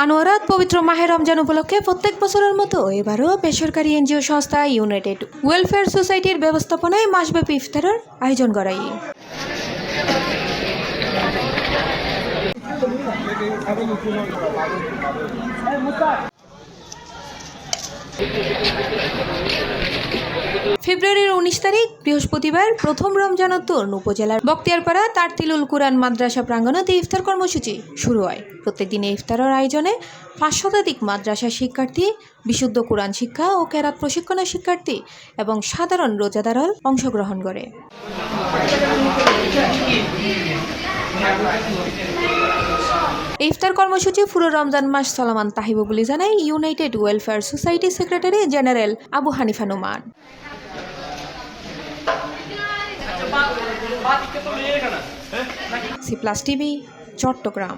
আনোয়ারাত পবিত্র মাহে রমজান উপলক্ষে প্রত্যেক বছরের মতো এবারও বেসরকারি এনজিও সংস্থা ইউনাইটেড ওয়েলফেয়ার সোসাইটির ব্যবস্থাপনায় মাসব্যাপী ইফতারের আয়োজন করাই। ফেব্রুয়ারির 19 তারিখ বৃহস্পতিবার প্রথম রমজানোত্তর উপজেলার বক্তিয়ারপাড়া তারতিলুল কুরআন মাদ্রাসা প্রাঙ্গণে ইফতার কর্মসূচি শুরু হয়। প্রত্যেকদিন ইফতারের আয়োজনে 5 শতাধিক মাদ্রাসা শিক্ষার্থী, বিশুদ্ধ কুরআন শিক্ষা ও কেরাত প্রশিক্ষণের শিক্ষার্থী এবং সাধারণ রোজাদাররা অংশগ্রহণ করে। ইফতার কর্মসূচি পুরো রমজান মাস চলমান তাহিব বলে জানায় United Welfare Society secretary general Abu Hanifa Noman. C plus TV, Chittagong.